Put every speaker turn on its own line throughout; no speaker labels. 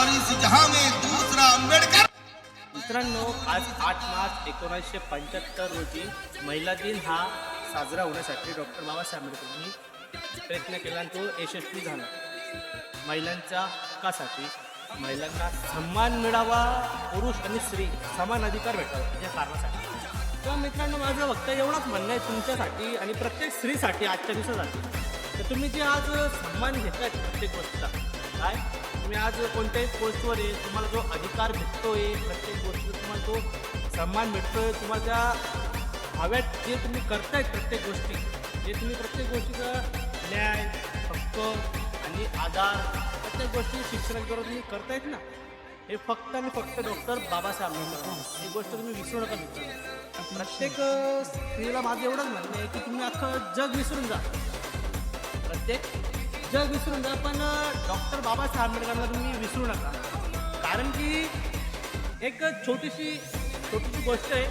और इस जहां में दूसरा अम्बेडकर।
मित्रांनो, आज 8 मार्च 1975 रोजी महिला दिन हा साजरा होण्यासाठी डॉक्टर बाबासाहेब आंबेडकरांनी प्रयत्न केला आणि तो यशस्वी झाला. महिलांच्या हक्कासाठी, महिलांना सन्मान मिळावा, पुरुष आणि स्त्री समान अधिकार भेटावा या कारणासाठी. तर मित्रांनो, माझं फक्त एवढंच म्हणणं आहे तुमच्यासाठी आणि प्रत्येक स्त्रीसाठी आजच्या दिवसासाठी, तर तुम्ही जे आज सन्मान घेताय प्रत्येक गोष्टीचा, काय तुम्ही आज कोणत्याही पोस्टवर आहे, तुम्हाला जो अधिकार भेटतोय, प्रत्येक गोष्टीचा तुम्हाला तो सन्मान भेटतोय, तुम्हाला त्या हव्यात जे तुम्ही करतायत प्रत्येक गोष्टी, जे तुम्ही प्रत्येक गोष्टीचा न्याय, हक्क आणि आधार, प्रत्येक गोष्टी शिक्षणाबरोबर तुम्ही करतायत ना, हे फक्त आणि फक्त डॉक्टर बाबासाहेब आंबेडकर. ही गोष्ट तुम्ही विसरू नका मित्रांनो. प्रत्येक स्त्रीला माझं एवढंच म्हणणं आहे की तुम्ही अख्खं जग विसरून जा, प्रत्येक जग विसरून जा, पण डॉक्टर बाबासाहेब आंबेडकरांना तुम्ही विसरू नका. कारण की एक छोटीशी गोष्ट आहे,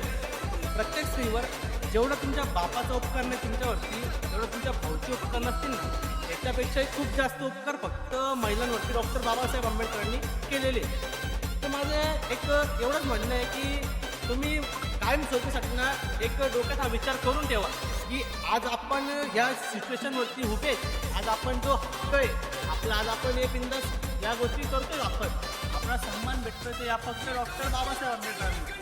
प्रत्येक स्त्रीवर जेवढं तुमच्या बापाचा उपकार नाही तुमच्यावरती, तेवढं तुमच्या भाऊचे उपकार नसतील ना, त्याच्यापेक्षाही खूप जास्त उपकार फक्त महिलांवरती डॉक्टर बाबासाहेब आंबेडकरांनी केलेले. तर माझं एक एवढंच म्हणणं आहे की तुम्ही कायम स्वतःसाठी ना एक डोक्यात हा विचार करून ठेवा की आज आपण ह्या सिच्युएशनवरती उभे, आज आपण जो हक्क आहे आपला, आज आपण हे बिंदास या गोष्टी करतोय, आपण आपला सन्मान भेटतोय ते या फक्त डॉक्टर बाबासाहेब आंबेडकरांनी.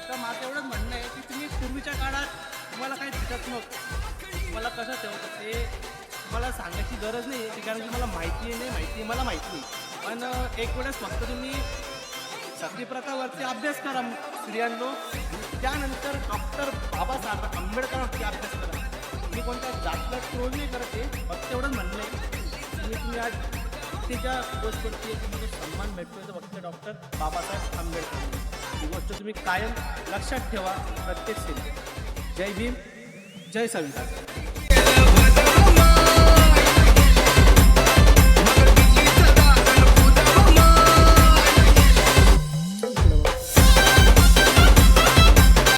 तर माझं एवढंच म्हणणं आहे की तुम्ही पूर्वीच्या काळात तुम्हाला काही दिसत नव्हतं, तुम्हाला कसं ठेवतं ते मला सांगायची गरज नाही आहे, कारण की मला माहिती आहे, मला माहिती नाही. पण एक वेळेस फक्त तुम्ही सतीप्रथावरती अभ्यास करा स्त्रियांनो, त्यानंतर डॉक्टर बाबासाहेब आंबेडकरांवरती अभ्यास करा. मी कोणत्या जातीला ट्रोल नाही करत आहे, फक्त एवढंच म्हणणं आहे की तुम्ही आज तिच्या गोष्टीवरती तुम्हाला सन्मान भेटतोय तर फक्त डॉक्टर बाबासाहेब आंबेडकर. ही गोष्ट तुम्ही कायम लक्षात ठेवा प्रत्येक स्त्री. जय भीम, जय संविधान.